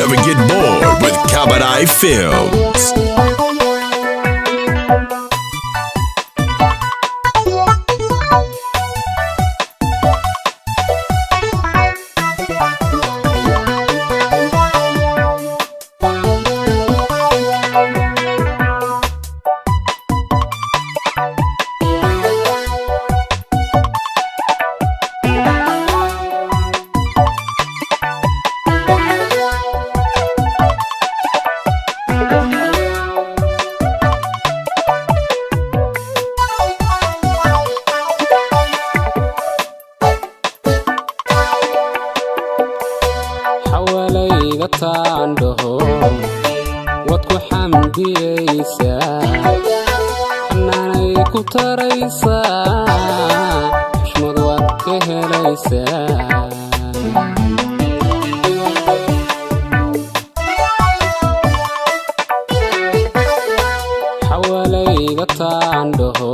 never get bored with Cabaret Films. wadku xamdiyeysa xanaanay ku taraysa xushmad waad ka helaysa xawalayga taandhaho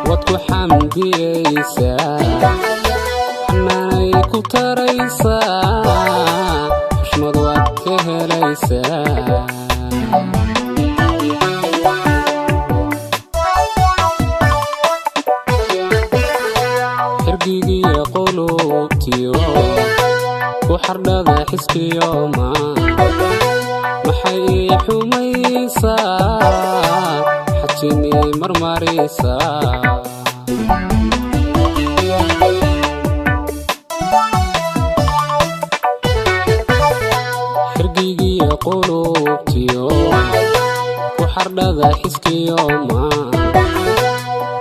wadku xamdiyeysa xanaanay ku taraysa xushmad waad ka helaysa xirgigiyo qulubtiyo ku xardhada xiskiyo maxay ii xumaysaa xajini marmarisa xirgigiyo qulubtiyo ku xardhada xiskiyo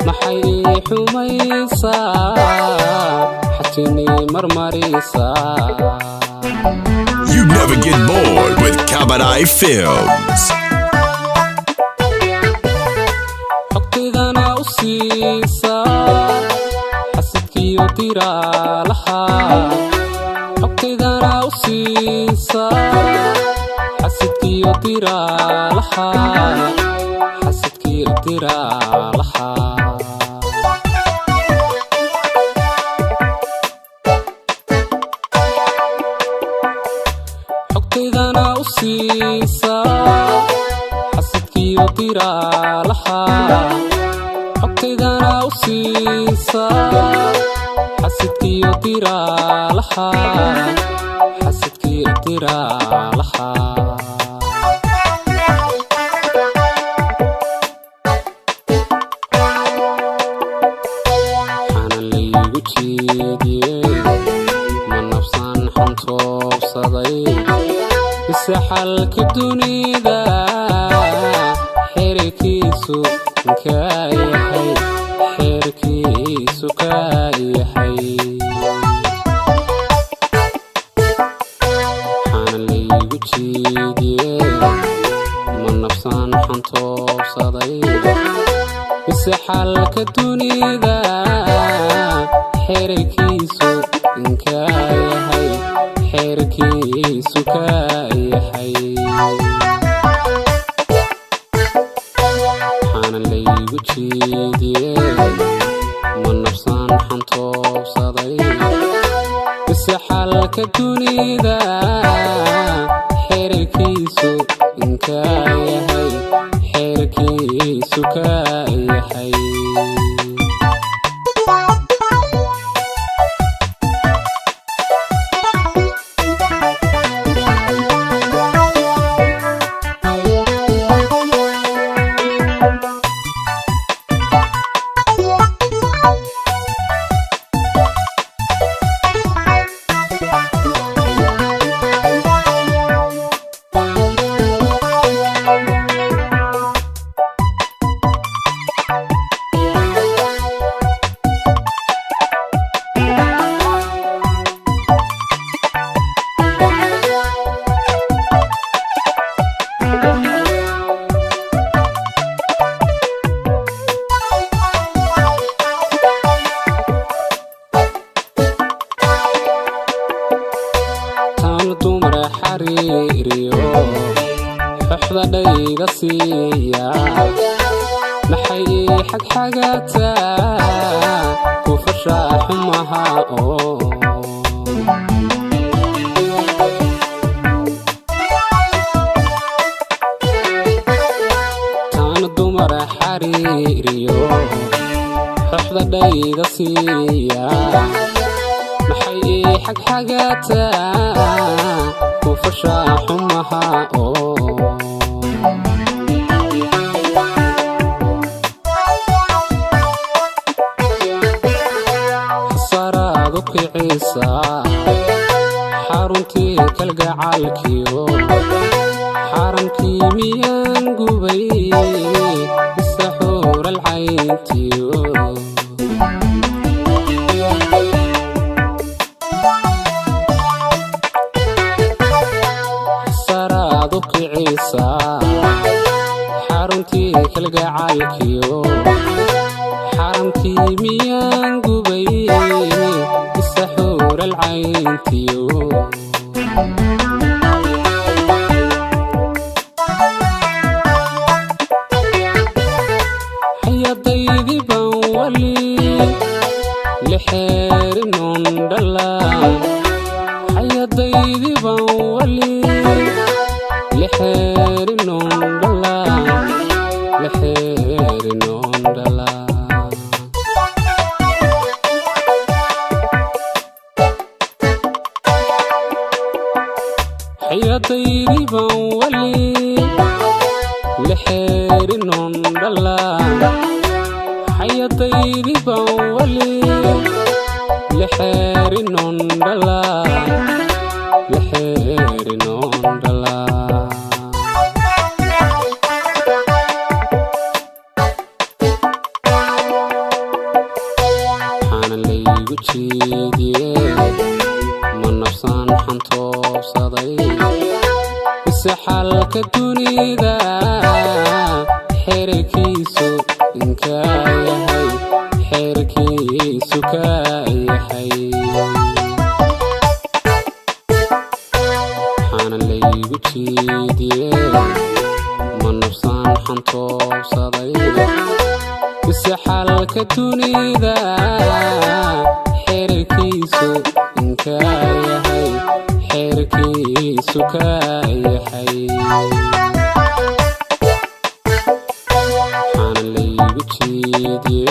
maxay ii xumaysaa xajini marmarisa. You never get bored with Cabaret Films. xogtaydana u siisa xasidkiyo diraalaha xogtaydana u siisa xasidkiyo diraalaha xasidkiyo diraalaha xogtaydana u siisa xasidkiyo diraalaha xogtaydana u siisa xasidkiyo diraalaha xasidkiyo diraalaha xanan laygu jeediyey ma nafsan xantoobsaday bise xalka dunida xerkiisu kaa yahay xerkiisu kaa yahay xanan laygu jeediyey ma nafsan xantoobsaday bise xalka dunida xerkiisu kaa yahay xerkiisu kaa yahay xanan laygu jeediyey ma nafsan xantoobsaday bise xalka dunida xerkiisu kaa yahay xerkiisu kaa yahay. dumar xariiriyo xuxda dhayga siiya maxay xagxagataa ku fashaa xumaha oo حاجاتا وفشا حمها حصارادك عيسى حارنتي كالقعالكيو حارنكي ميان قبي السحور العينتيو حصارادك عيسى حارنتي كالقعالكيو حارنكي ميان قبي السحور العينتيو حياضيدي بولي لحير نوندلا حياضيدي بولي لحير نوندلا لحير نوندلا حياضيدي بولي لحير نوندلا حياضيدي بولي لحير نوندلا لحير نوندلا حان اللي يجيدي من نفسان حنطوب صدي بسحالك الدنيا حركيسو إنك يحي حركيسو كايحي حان اللي يجيدي من نفسان حنطوب صدي بسحالك الدنيا حركيسو إنك يحي حركيسو كايحي حان اللي يجيدي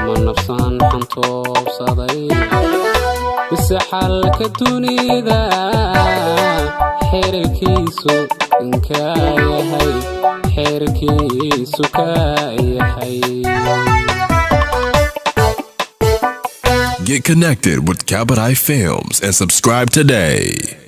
من نفسان حنطوب صدي بسحالك الدنيا حركيسو إنك يحي حركيسو كايحي. Get connected with Cabaret Films and subscribe today.